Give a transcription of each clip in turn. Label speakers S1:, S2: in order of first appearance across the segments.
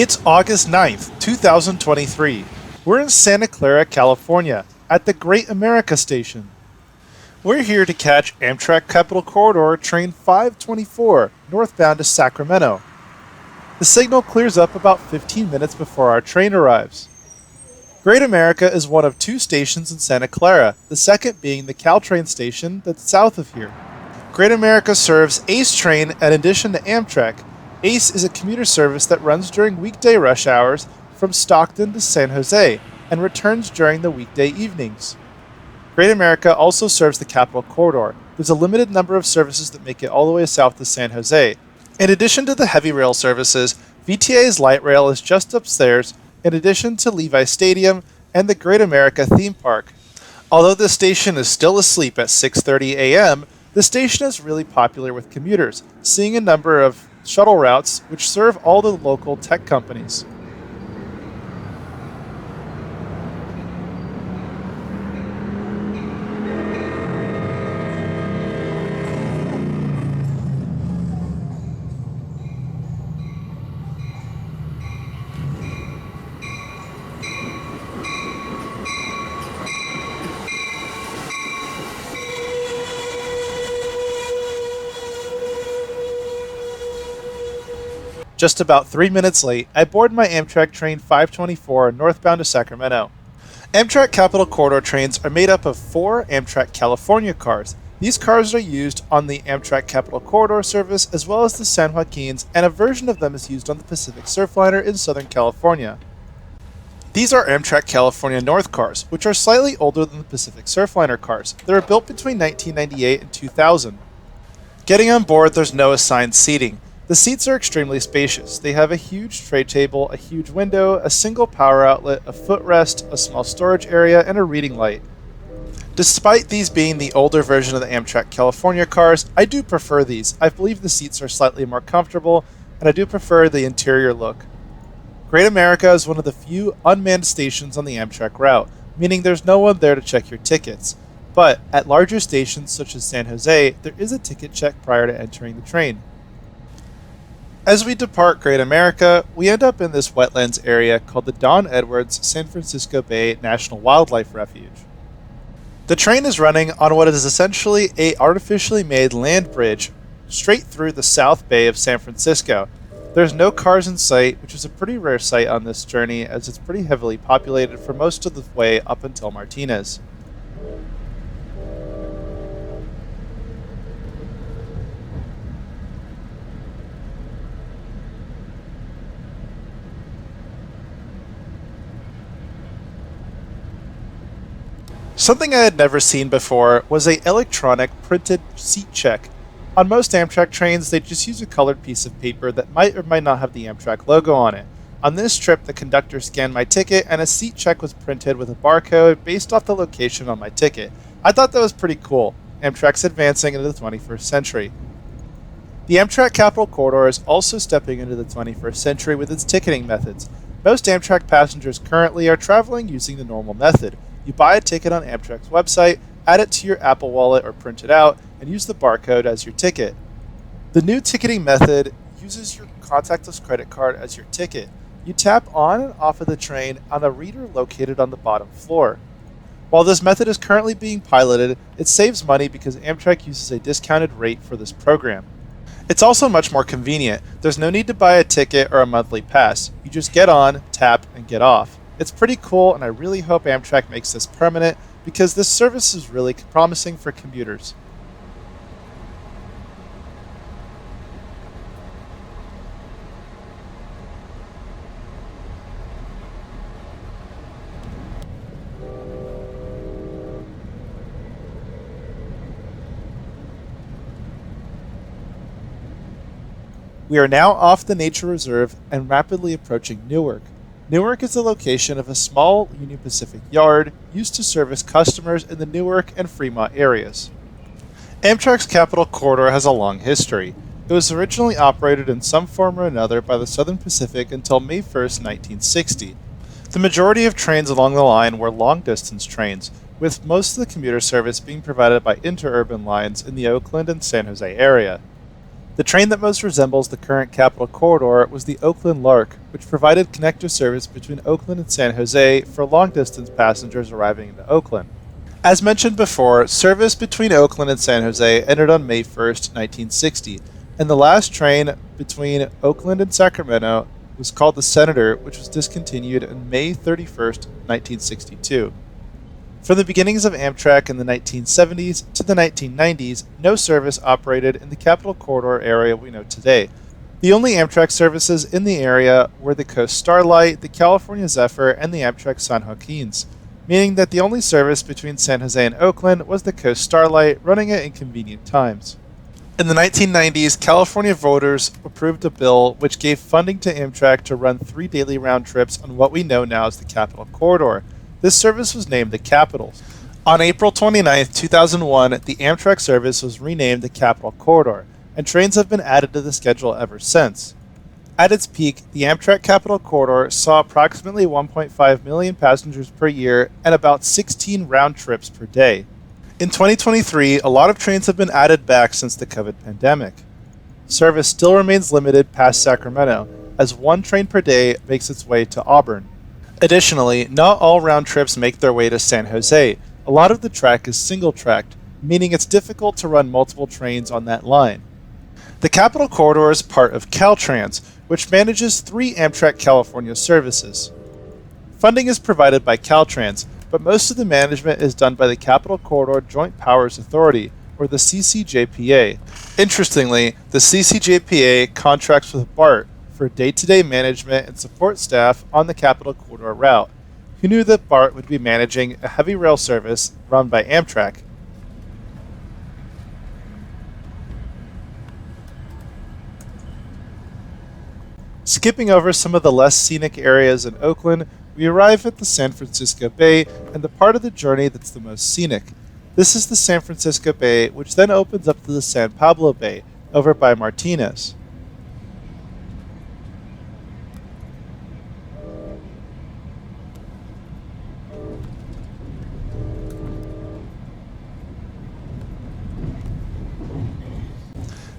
S1: It's August 9th, 2023. We're in Santa Clara, California, at the Great America Station. We're here to catch Amtrak Capital Corridor Train 524, northbound to Sacramento. The signal clears up about 15 minutes before our train arrives. Great America is one of two stations in Santa Clara, the second being the Caltrain station that's south of here. Great America serves ACE train in addition to Amtrak. ACE is a commuter service that runs during weekday rush hours from Stockton to San Jose and returns during the weekday evenings. Great America also serves the Capital Corridor. There's a limited number of services that make it all the way south to San Jose. In addition to the heavy rail services, VTA's light rail is just upstairs, in addition to Levi Stadium and the Great America theme park. Although the station is still asleep at 6:30 a.m., the station is really popular with commuters, seeing a number of shuttle routes which serve all the local tech companies. Just about 3 minutes late, I board my Amtrak train 524 northbound to Sacramento. Amtrak Capital Corridor trains are made up of 4 Amtrak California cars. These cars are used on the Amtrak Capital Corridor service as well as the San Joaquins, and a version of them is used on the Pacific Surfliner in Southern California. These are Amtrak California North cars, which are slightly older than the Pacific Surfliner cars. They were built between 1998 and 2000. Getting on board, there's no assigned seating. The seats are extremely spacious. They have a huge tray table, a huge window, a single power outlet, a footrest, a small storage area, and a reading light. Despite these being the older version of the Amtrak California cars, I do prefer these. I believe the seats are slightly more comfortable, and I do prefer the interior look. Great America is one of the few unmanned stations on the Amtrak route, meaning there's no one there to check your tickets. But at larger stations such as San Jose, there is a ticket check prior to entering the train. As we depart Great America, we end up in this wetlands area called the Don Edwards San Francisco Bay National Wildlife Refuge. The train is running on what is essentially an artificially made land bridge straight through the South Bay of San Francisco. There's no cars in sight, which is a pretty rare sight on this journey as it's pretty heavily populated for most of the way up until Martinez. Something I had never seen before was an electronic printed seat check. On most Amtrak trains, they just use a colored piece of paper that might or might not have the Amtrak logo on it. On this trip, the conductor scanned my ticket and a seat check was printed with a barcode based off the location on my ticket. I thought that was pretty cool. Amtrak's advancing into the 21st century. The Amtrak Capital Corridor is also stepping into the 21st century with its ticketing methods. Most Amtrak passengers currently are traveling using the normal method. You buy a ticket on Amtrak's website, add it to your Apple Wallet or print it out, and use the barcode as your ticket. The new ticketing method uses your contactless credit card as your ticket. You tap on and off of the train on a reader located on the bottom floor. While this method is currently being piloted, it saves money because Amtrak uses a discounted rate for this program. It's also much more convenient. There's no need to buy a ticket or a monthly pass. You just get on, tap, and get off. It's pretty cool, and I really hope Amtrak makes this permanent because this service is really promising for commuters. We are now off the nature reserve and rapidly approaching Newark. Newark is the location of a small Union Pacific yard used to service customers in the Newark and Fremont areas. Amtrak's Capital Corridor has a long history. It was originally operated in some form or another by the Southern Pacific until May 1st, 1960. The majority of trains along the line were long-distance trains, with most of the commuter service being provided by interurban lines in the Oakland and San Jose area. The train that most resembles the current Capital Corridor was the Oakland Lark, which provided connector service between Oakland and San Jose for long-distance passengers arriving into Oakland. As mentioned before, service between Oakland and San Jose ended on May 1st, 1960, and the last train between Oakland and Sacramento was called the Senator, which was discontinued on May 31st, 1962. From the beginnings of Amtrak in the 1970s to the 1990s, no service operated in the Capital Corridor area we know today. The only Amtrak services in the area were the Coast Starlight, the California Zephyr, and the Amtrak San Joaquins, meaning that the only service between San Jose and Oakland was the Coast Starlight, running at inconvenient times. In the 1990s, California voters approved a bill which gave funding to Amtrak to run 3 daily round trips on what we know now as the Capital Corridor. This service was named the Capital. On April 29, 2001, the Amtrak service was renamed the Capital Corridor, and trains have been added to the schedule ever since. At its peak, the Amtrak Capital Corridor saw approximately 1.5 million passengers per year and about 16 round trips per day. In 2023, a lot of trains have been added back since the COVID pandemic. Service still remains limited past Sacramento, as 1 train per day makes its way to Auburn. Additionally, not all round trips make their way to San Jose. A lot of the track is single-tracked, meaning it's difficult to run multiple trains on that line. The Capital Corridor is part of Caltrans, which manages 3 Amtrak California services. Funding is provided by Caltrans, but most of the management is done by the Capital Corridor Joint Powers Authority, or the CCJPA. Interestingly, the CCJPA contracts with BART for day-to-day management and support staff on the Capital Corridor route. Who knew that BART would be managing a heavy rail service run by Amtrak? Skipping over some of the less scenic areas in Oakland, we arrive at the San Francisco Bay and the part of the journey that's the most scenic. This is the San Francisco Bay, which then opens up to the San Pablo Bay, over by Martinez.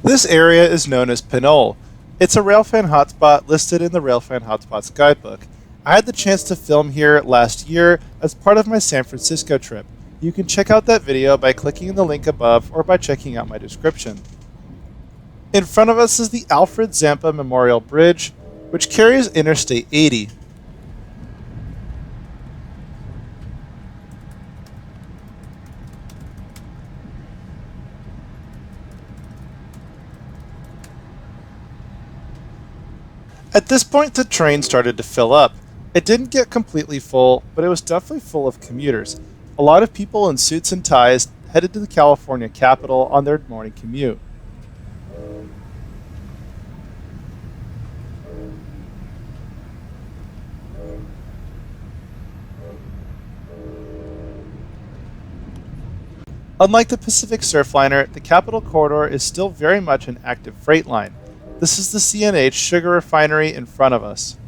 S1: This area is known as Pinole. It's a railfan hotspot listed in the Railfan Hotspots guidebook. I had the chance to film here last year as part of my San Francisco trip. You can check out that video by clicking the link above or by checking out my description. In front of us is the Alfred Zampa Memorial Bridge, which carries Interstate 80. At this point, the train started to fill up. It didn't get completely full, but it was definitely full of commuters. A lot of people in suits and ties headed to the California capital on their morning commute. Unlike the Pacific Surfliner, the Capital Corridor is still very much an active freight line. This is the CNH sugar refinery in front of us.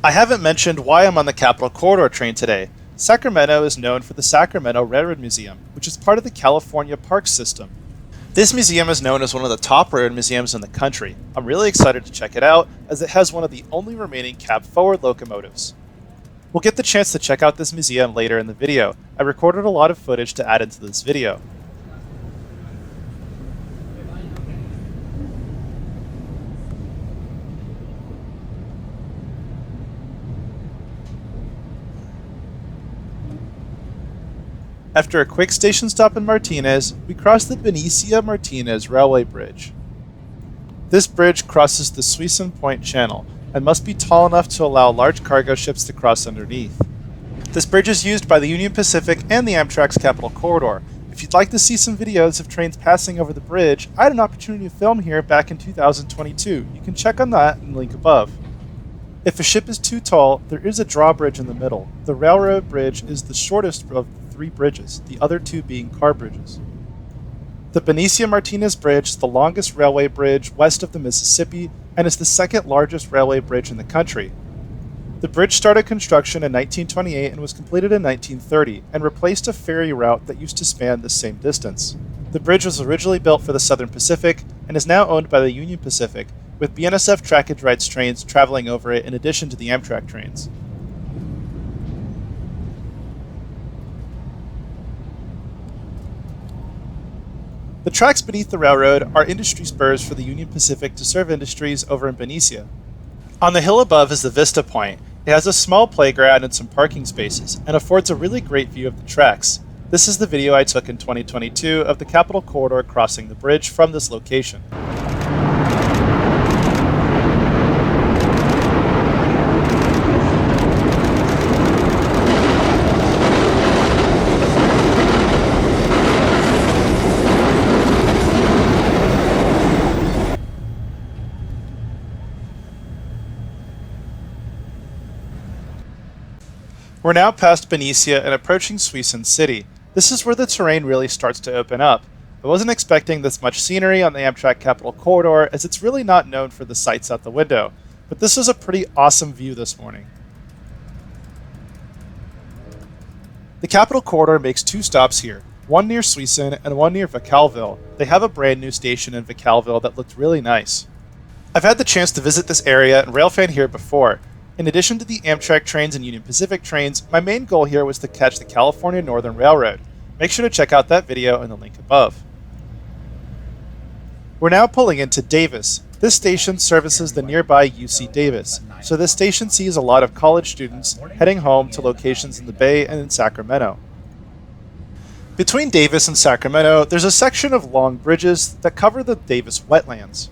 S1: I haven't mentioned why I'm on the Capital Corridor train today. Sacramento is known for the Sacramento Railroad Museum, which is part of the California Parks system. This museum is known as one of the top railroad museums in the country. I'm really excited to check it out, as it has one of the only remaining cab-forward locomotives. We'll get the chance to check out this museum later in the video. I recorded a lot of footage to add into this video. After a quick station stop in Martinez, we cross the Benicia Martinez Railway Bridge. This bridge crosses the Suisun Point Channel and must be tall enough to allow large cargo ships to cross underneath. This bridge is used by the Union Pacific and the Amtrak's Capital Corridor. If you'd like to see some videos of trains passing over the bridge, I had an opportunity to film here back in 2022. You can check on that in the link above. If a ship is too tall, there is a drawbridge in the middle. The railroad bridge is the shortest of the 3 bridges, the other 2 being car bridges. The Benicia Martinez Bridge is the longest railway bridge west of the Mississippi and is the 2nd largest railway bridge in the country. The bridge started construction in 1928 and was completed in 1930 and replaced a ferry route that used to span the same distance. The bridge was originally built for the Southern Pacific, and is now owned by the Union Pacific, with BNSF trackage rights trains traveling over it in addition to the Amtrak trains. The tracks beneath the railroad are industry spurs for the Union Pacific to serve industries over in Benicia. On the hill above is the Vista Point. It has a small playground and some parking spaces, and affords a really great view of the tracks. This is the video I took in 2022 of the Capital Corridor crossing the bridge from this location. We're now past Benicia and approaching Suisun City. This is where the terrain really starts to open up. I wasn't expecting this much scenery on the Amtrak Capital Corridor, as it's really not known for the sights out the window, but this was a pretty awesome view this morning. The Capital Corridor makes two stops here, one near Suisun and one near Vacalville. They have a brand new station in Vacalville that looked really nice. I've had the chance to visit this area and railfan here before. In addition to the Amtrak trains and Union Pacific trains, my main goal here was to catch the California Northern Railroad. Make sure to check out that video in the link above. We're now pulling into Davis. This station services the nearby UC Davis, so this station sees a lot of college students heading home to locations in the Bay and in Sacramento. Between Davis and Sacramento, there's a section of long bridges that cover the Davis wetlands.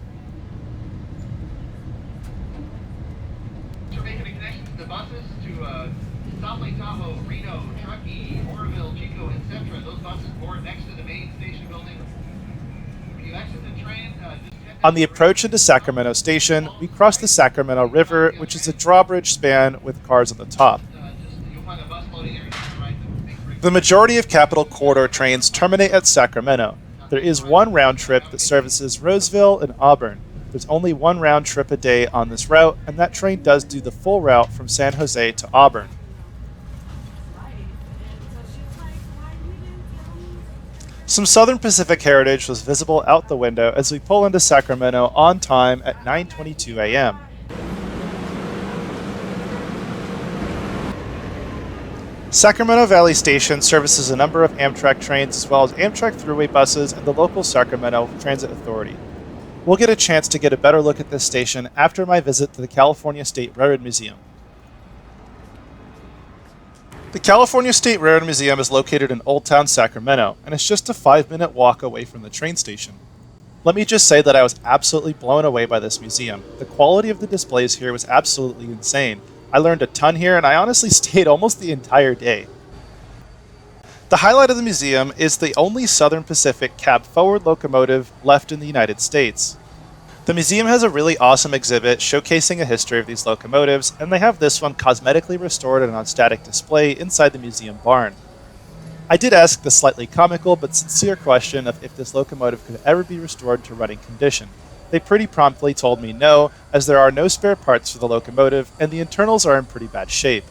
S1: On the approach into Sacramento Station, we cross the Sacramento River, which is a drawbridge span with cars on the top. The majority of Capital Corridor trains terminate at Sacramento. There is one round trip that services Roseville and Auburn. There's only one round trip a day on this route, and that train does do the full route from San Jose to Auburn. Some Southern Pacific heritage was visible out the window as we pull into Sacramento on time at 9:22 a.m. Sacramento Valley Station services a number of Amtrak trains as well as Amtrak Thruway buses and the local Sacramento Transit Authority. We'll get a chance to get a better look at this station after my visit to the California State Railroad Museum. The California State Railroad Museum is located in Old Town, Sacramento, and it's just a 5-minute walk away from the train station. Let me just say that I was absolutely blown away by this museum. The quality of the displays here was absolutely insane. I learned a ton here, and I honestly stayed almost the entire day. The highlight of the museum is the only Southern Pacific cab-forward locomotive left in the United States. The museum has a really awesome exhibit showcasing a history of these locomotives, and they have this one cosmetically restored and on static display inside the museum barn. I did ask the slightly comical but sincere question of if this locomotive could ever be restored to running condition. They pretty promptly told me no, as there are no spare parts for the locomotive and the internals are in pretty bad shape.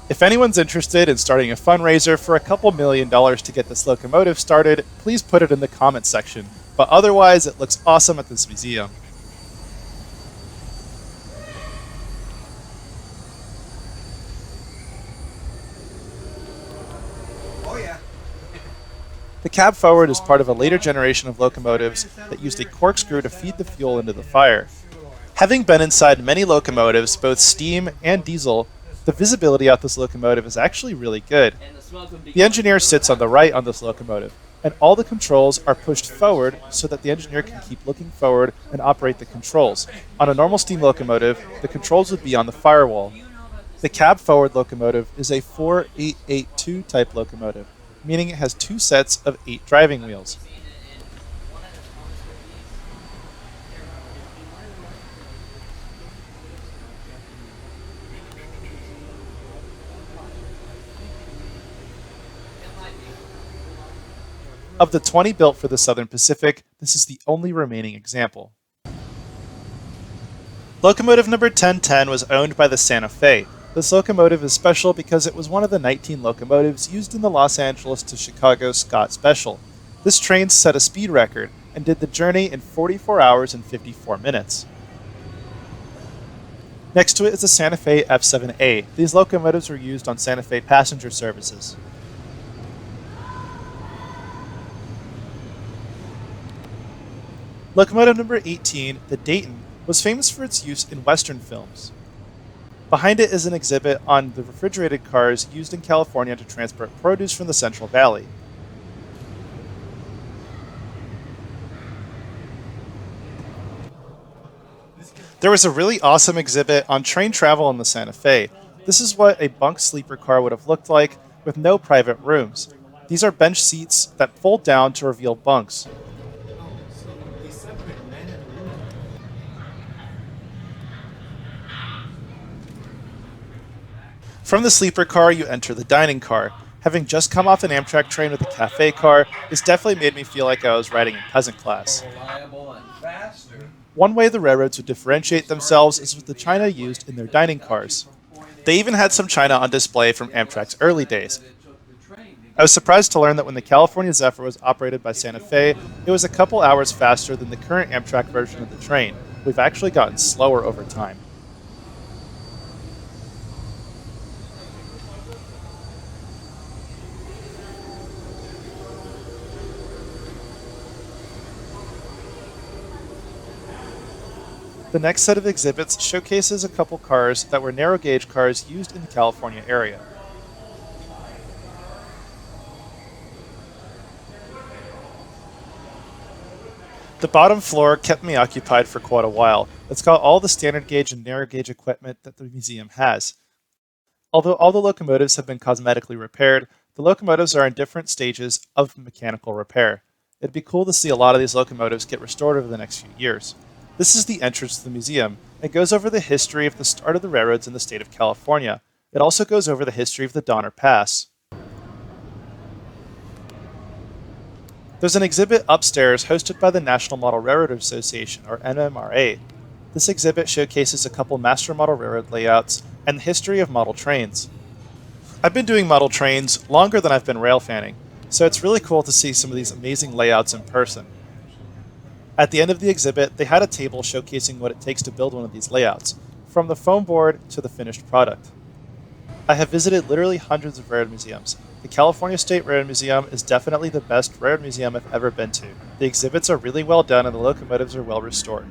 S1: If anyone's interested in starting a fundraiser for a couple $1,000,000 to get this locomotive started, please put it in the comments section. But otherwise, it looks awesome at this museum.
S2: Oh yeah.
S1: The cab forward is part of a later generation of locomotives that used a corkscrew to feed the fuel into the fire. Having been inside many locomotives, both steam and diesel, the visibility out this locomotive is actually really good. The engineer sits on the right on this locomotive, and all the controls are pushed forward so that the engineer can keep looking forward and operate the controls. On a normal steam locomotive, the controls would be on the firewall. The cab forward locomotive is a 4882 type locomotive, meaning it has 2 sets of 8 driving wheels. Of the 20 built for the Southern Pacific, this is the only remaining example. Locomotive number 1010 was owned by the Santa Fe. This locomotive is special because it was one of the 19 locomotives used in the Los Angeles to Chicago Scott Special. This train set a speed record, and did the journey in 44 hours and 54 minutes. Next to it is the Santa Fe F7A. These locomotives were used on Santa Fe passenger services. Locomotive number 18, the Dayton, was famous for its use in Western films. Behind it is an exhibit on the refrigerated cars used in California to transport produce from the Central Valley. There was a really awesome exhibit on train travel in the Santa Fe. This is what a bunk sleeper car would have looked like, with no private rooms. These are bench seats that fold down to reveal bunks. From the sleeper car, you enter the dining car. Having just come off an Amtrak train with a cafe car, this definitely made me feel like I was riding in peasant class. One way the railroads would differentiate themselves is with the china used in their dining cars. They even had some china on display from Amtrak's early days. I was surprised to learn that when the California Zephyr was operated by Santa Fe, it was a couple hours faster than the current Amtrak version of the train. We've actually gotten slower over time. The next set of exhibits showcases a couple cars that were narrow gauge cars used in the California area. The bottom floor kept me occupied for quite a while. It's got all the standard gauge and narrow gauge equipment that the museum has. Although all the locomotives have been cosmetically repaired, the locomotives are in different stages of mechanical repair. It'd be cool to see a lot of these locomotives get restored over the next few years. This is the entrance to the museum. It goes over the history of the start of the railroads in the state of California. It also goes over the history of the Donner Pass. There's an exhibit upstairs hosted by the National Model Railroad Association, or NMRA. This exhibit showcases a couple master model railroad layouts and the history of model trains. I've been doing model trains longer than I've been rail fanning, so it's really cool to see some of these amazing layouts in person. At the end of the exhibit, they had a table showcasing what it takes to build one of these layouts, from the foam board to the finished product. I have visited literally hundreds of railroad museums. The California State Railroad Museum is definitely the best railroad museum I've ever been to. The exhibits are really well done and the locomotives are well restored.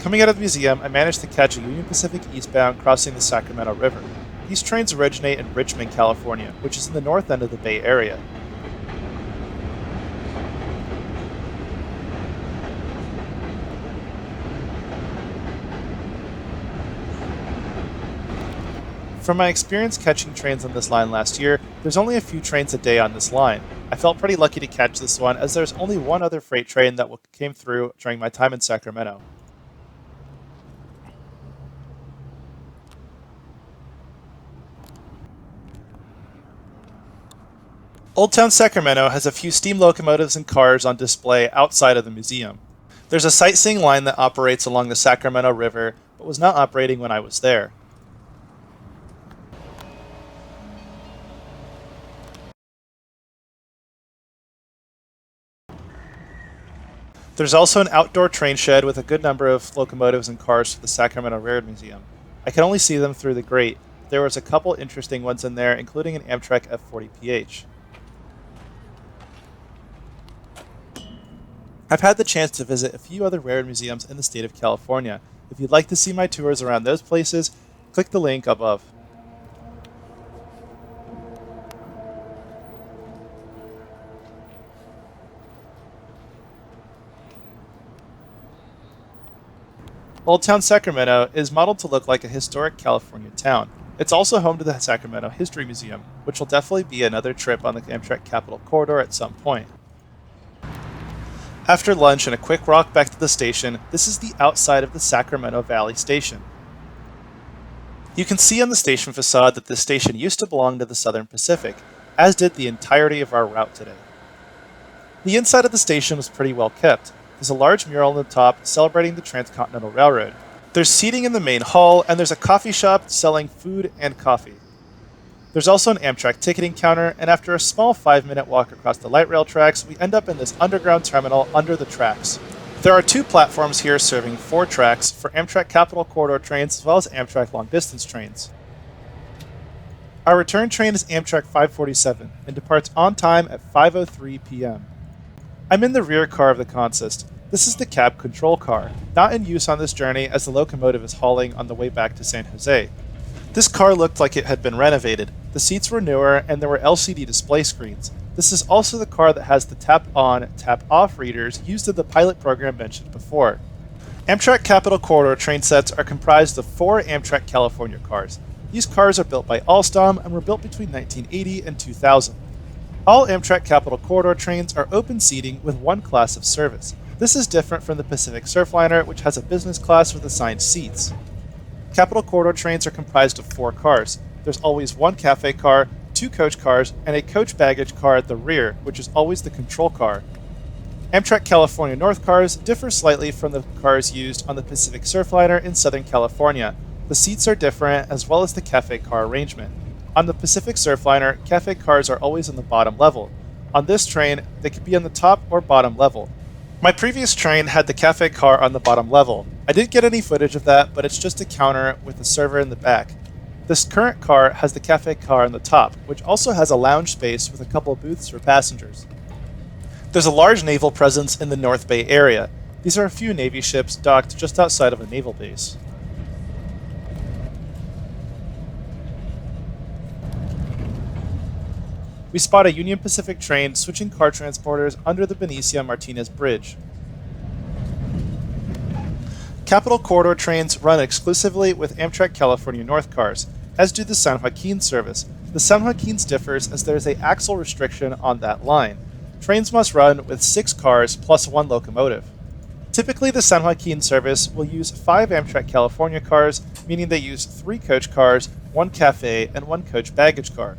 S1: Coming out of the museum, I managed to catch a Union Pacific eastbound crossing the Sacramento River. These trains originate in Richmond, California, which is in the north end of the Bay Area. From my experience catching trains on this line last year, there's only a few trains a day on this line. I felt pretty lucky to catch this one as there's only one other freight train that came through during my time in Sacramento. Old Town Sacramento has a few steam locomotives and cars on display outside of the museum. There's a sightseeing line that operates along the Sacramento River, but was not operating when I was there. There's also an outdoor train shed with a good number of locomotives and cars for the Sacramento Railroad Museum. I can only see them through the grate. There was a couple interesting ones in there, including an Amtrak F40PH. I've had the chance to visit a few other railroad museums in the state of California. If you'd like to see my tours around those places, click the link above. Old Town Sacramento is modeled to look like a historic California town. It's also home to the Sacramento History Museum, which will definitely be another trip on the Amtrak Capital Corridor at some point. After lunch and a quick walk back to the station, this is the outside of the Sacramento Valley Station. You can see on the station facade that this station used to belong to the Southern Pacific. as did the entirety of our route today. The inside of the station was pretty well kept. There's a large mural on the top celebrating the Transcontinental Railroad. There's seating in the main hall, and there's a coffee shop selling food and coffee. There's also an Amtrak ticketing counter, and after a small 5-minute walk across the light rail tracks, we end up in this underground terminal under the tracks. There are 2 platforms here serving 4 tracks for Amtrak Capital Corridor trains as well as Amtrak long-distance trains. Our return train is Amtrak 547 and departs on time at 5:03 p.m. I'm in the rear car of the consist. This is the cab control car, not in use on this journey as the locomotive is hauling on the way back to San Jose. This car looked like it had been renovated. The seats were newer and there were LCD display screens. This is also the car that has the tap-on, tap-off readers used in the pilot program mentioned before. Amtrak Capital Corridor train sets are comprised of 4 Amtrak California cars. These cars are built by Alstom and were built between 1980 and 2000. All Amtrak Capital Corridor trains are open seating with 1 class of service. This is different from the Pacific Surfliner, which has a business class with assigned seats. Capital Corridor trains are comprised of 4 cars. There's always 1 cafe car, 2 coach cars, and a coach baggage car at the rear, which is always the control car. Amtrak California North cars differ slightly from the cars used on the Pacific Surfliner in Southern California. The seats are different, as well as the cafe car arrangement. On the Pacific Surfliner, cafe cars are always on the bottom level. On this train, they could be on the top or bottom level. My previous train had the cafe car on the bottom level. I didn't get any footage of that, but it's just a counter with a server in the back. This current car has the cafe car on the top, which also has a lounge space with a couple booths for passengers. There's a large naval presence in the North Bay area. These are a few Navy ships docked just outside of a naval base. We spot a Union Pacific train switching car transporters under the Benicia Martinez Bridge. Capital Corridor trains run exclusively with Amtrak California North cars, as do the San Joaquin service. The San Joaquin's differs as there is an axle restriction on that line. Trains must run with 6 cars plus 1 locomotive. Typically, the San Joaquin service will use 5 Amtrak California cars, meaning they use 3 coach cars, 1 cafe, and 1 coach baggage car.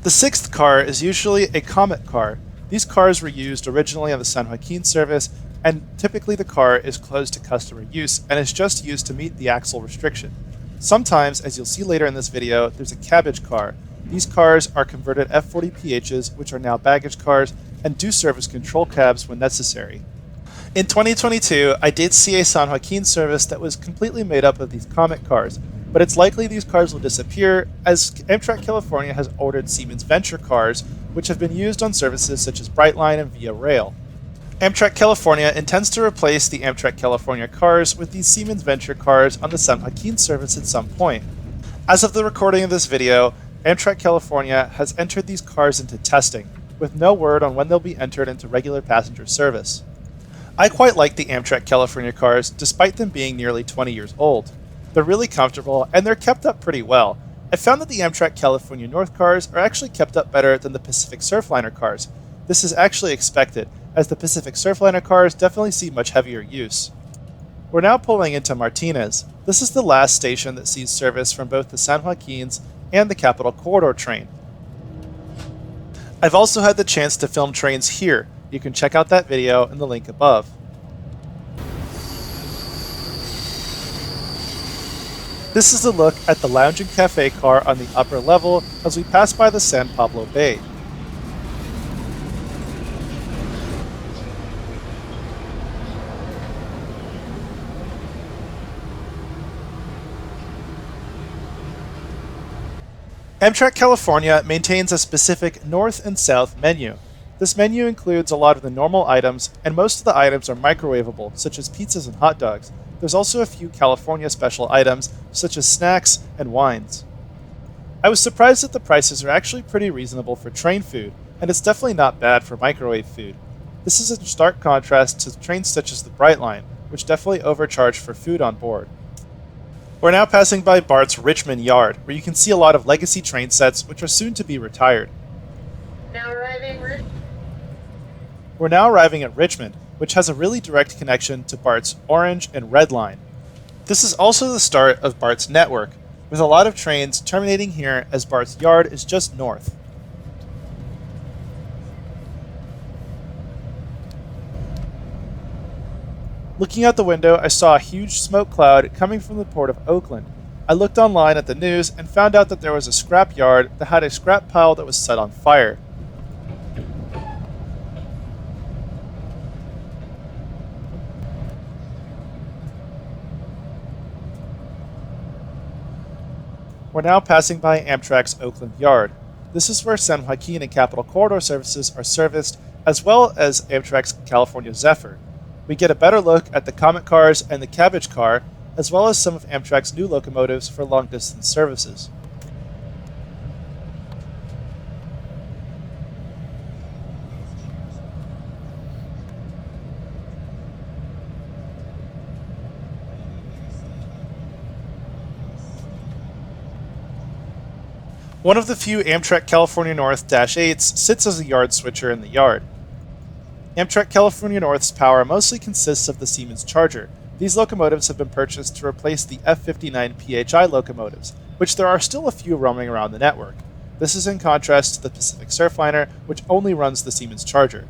S1: The 6th car is usually a Comet car. These cars were used originally on the San Joaquin service, and typically the car is closed to customer use and is just used to meet the axle restriction. Sometimes, as you'll see later in this video, there's a cabbage car. These cars are converted F40PHs, which are now baggage cars, and do serve as control cabs when necessary. In 2022, I did see a San Joaquin service that was completely made up of these Comet cars, but it's likely these cars will disappear as Amtrak California has ordered Siemens Venture cars, which have been used on services such as Brightline and Via Rail. Amtrak California intends to replace the Amtrak California cars with these Siemens Venture cars on the San Joaquin service at some point. As of the recording of this video, Amtrak California has entered these cars into testing, with no word on when they'll be entered into regular passenger service. I quite like the Amtrak California cars, despite them being nearly 20 years old. They're really comfortable, and they're kept up pretty well. I found that the Amtrak California North cars are actually kept up better than the Pacific Surfliner cars. This is actually expected, as the Pacific Surfliner cars definitely see much heavier use. We're now pulling into Martinez. This is the last station that sees service from both the San Joaquins and the Capital Corridor train. I've also had the chance to film trains here. You can check out that video in the link above. This is a look at the lounge and cafe car on the upper level as we pass by the San Pablo Bay. Amtrak California maintains a specific north and south menu. This menu includes a lot of the normal items, and most of the items are microwavable, such as pizzas and hot dogs. There's also a few California special items, such as snacks and wines. I was surprised that the prices are actually pretty reasonable for train food, and it's definitely not bad for microwave food. This is in stark contrast to trains such as the Brightline, which definitely overcharge for food on board. We're now passing by BART's Richmond Yard, where you can see a lot of legacy train sets which are soon to be retired. We're now arriving at Richmond, which has a really direct connection to BART's Orange and Red Line. This is also the start of BART's network, with a lot of trains terminating here as BART's yard is just north. Looking out the window, I saw a huge smoke cloud coming from the port of Oakland. I looked online at the news and found out that there was a scrap yard that had a scrap pile that was set on fire. We're now passing by Amtrak's Oakland Yard. This is where San Joaquin and Capital Corridor services are serviced, as well as Amtrak's California Zephyr. We get a better look at the Comet cars and the Cabbage car, as well as some of Amtrak's new locomotives for long-distance services. One of the few Amtrak California North -8s sits as a yard switcher in the yard. Amtrak California North's power mostly consists of the Siemens Charger. These locomotives have been purchased to replace the F-59 PHI locomotives, which there are still a few roaming around the network. This is in contrast to the Pacific Surfliner, which only runs the Siemens Charger.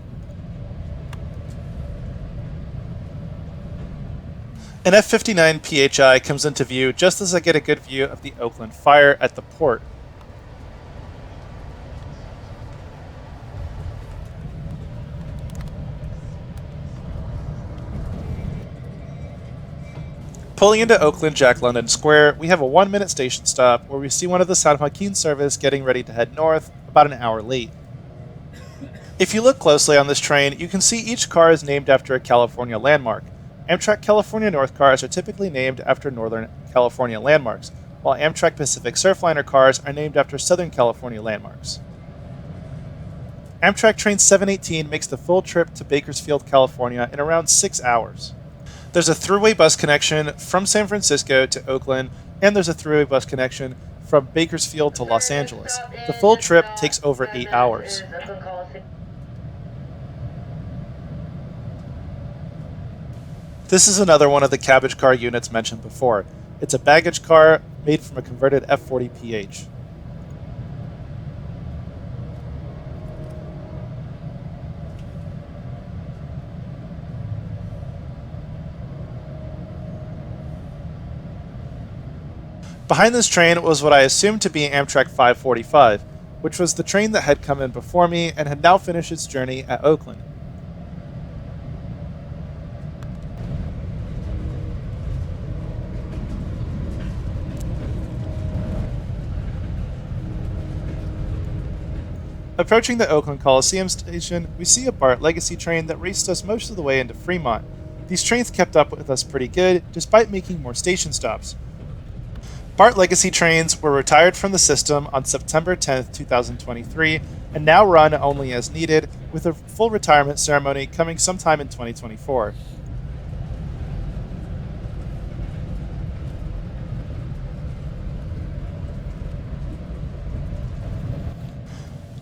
S1: An F-59 PHI comes into view just as I get a good view of the Oakland fire at the port. Pulling into Oakland Jack London Square, we have a 1-minute station stop where we see one of the San Joaquin service getting ready to head north, about an hour late. If you look closely on this train, you can see each car is named after a California landmark. Amtrak California North cars are typically named after Northern California landmarks, while Amtrak Pacific Surfliner cars are named after Southern California landmarks. Amtrak Train 718 makes the full trip to Bakersfield, California in around 6 hours. There's a throughway bus connection from San Francisco to Oakland, and there's a throughway bus connection from Bakersfield to Los Angeles. The full trip takes over 8 hours. This is another one of the Cabbage car units mentioned before. It's a baggage car made from a converted F40PH. Behind this train was what I assumed to be Amtrak 545, which was the train that had come in before me and had now finished its journey at Oakland. Approaching the Oakland Coliseum station, we see a BART Legacy train that raced us most of the way into Fremont. These trains kept up with us pretty good, despite making more station stops. BART Legacy trains were retired from the system on September 10, 2023, and now run only as needed, with a full retirement ceremony coming sometime in 2024.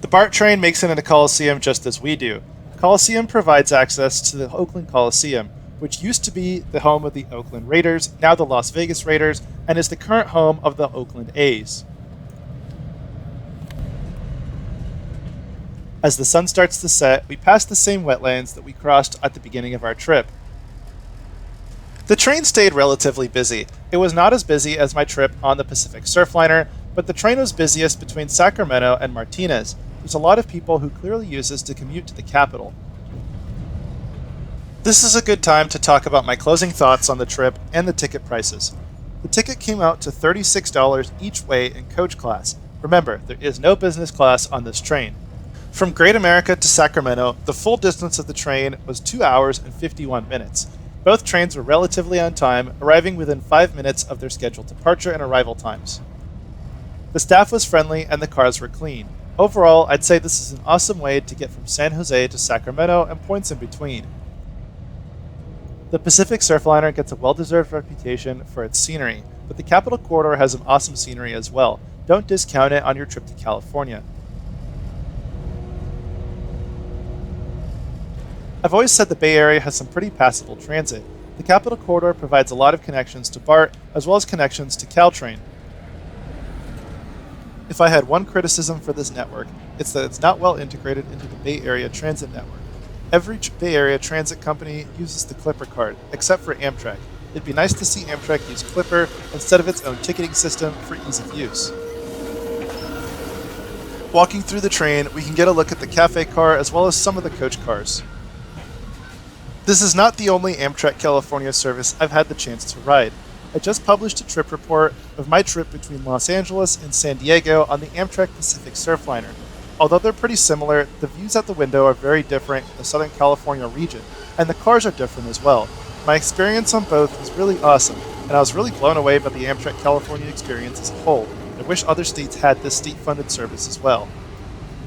S1: The BART train makes it into Coliseum just as we do. Coliseum provides access to the Oakland Coliseum, which used to be the home of the Oakland Raiders, now the Las Vegas Raiders, and is the current home of the Oakland A's. As the sun starts to set, we pass the same wetlands that we crossed at the beginning of our trip. The train stayed relatively busy. It was not as busy as my trip on the Pacific Surfliner, but the train was busiest between Sacramento and Martinez. There's a lot of people who clearly use this to commute to the capital. This is a good time to talk about my closing thoughts on the trip and the ticket prices. The ticket came out to $36 each way in coach class. Remember, there is no business class on this train. From Great America to Sacramento, the full distance of the train was 2 hours and 51 minutes. Both trains were relatively on time, arriving within 5 minutes of their scheduled departure and arrival times. The staff was friendly and the cars were clean. Overall, I'd say this is an awesome way to get from San Jose to Sacramento and points in between. The Pacific Surfliner gets a well-deserved reputation for its scenery, but the Capital Corridor has some awesome scenery as well. Don't discount it on your trip to California. I've always said the Bay Area has some pretty passable transit. The Capital Corridor provides a lot of connections to BART, as well as connections to Caltrain. If I had one criticism for this network, it's that it's not well integrated into the Bay Area transit network. Every Bay Area transit company uses the Clipper card, except for Amtrak. It'd be nice to see Amtrak use Clipper instead of its own ticketing system for ease of use. Walking through the train, we can get a look at the cafe car as well as some of the coach cars. This is not the only Amtrak California service I've had the chance to ride. I just published a trip report of my trip between Los Angeles and San Diego on the Amtrak Pacific Surfliner. Although they're pretty similar, the views out the window are very different in the Southern California region, and the cars are different as well. My experience on both was really awesome, and I was really blown away by the Amtrak California experience as a whole. I wish other states had this state-funded service as well.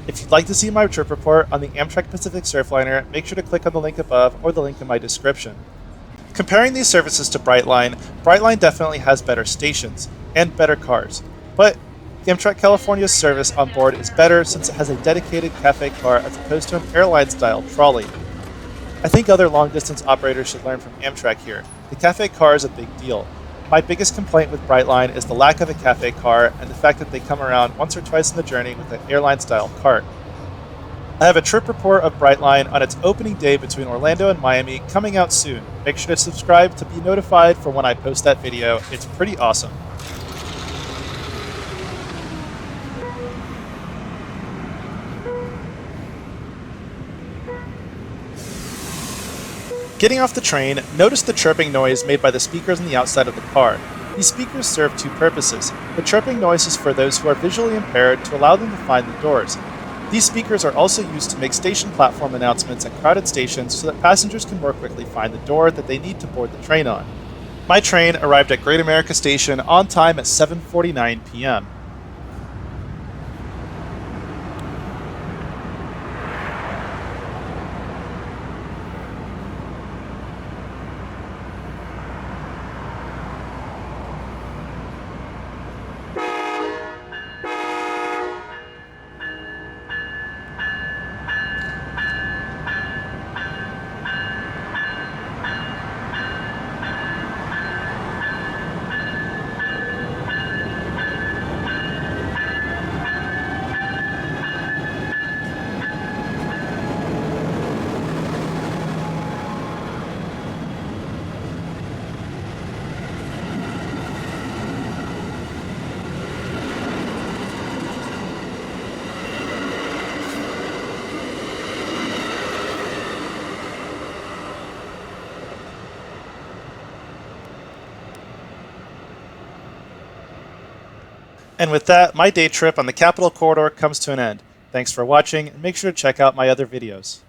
S1: If you'd like to see my trip report on the Amtrak Pacific Surfliner, make sure to click on the link above or the link in my description. Comparing these services to Brightline, Brightline definitely has better stations and better cars, but Amtrak California's service on board is better since it has a dedicated cafe car as opposed to an airline-style trolley. I think other long-distance operators should learn from Amtrak here. The cafe car is a big deal. My biggest complaint with Brightline is the lack of a cafe car and the fact that they come around once or twice in the journey with an airline-style cart. I have a trip report of Brightline on its opening day between Orlando and Miami coming out soon. Make sure to subscribe to be notified for when I post that video. It's pretty awesome. Getting off the train, notice the chirping noise made by the speakers on the outside of the car. These speakers serve two purposes. The chirping noise is for those who are visually impaired to allow them to find the doors. These speakers are also used to make station platform announcements at crowded stations so that passengers can more quickly find the door that they need to board the train on. My train arrived at Great America Station on time at 7:49 p.m. And with that, my day trip on the Capital Corridor comes to an end. Thanks for watching, and make sure to check out my other videos.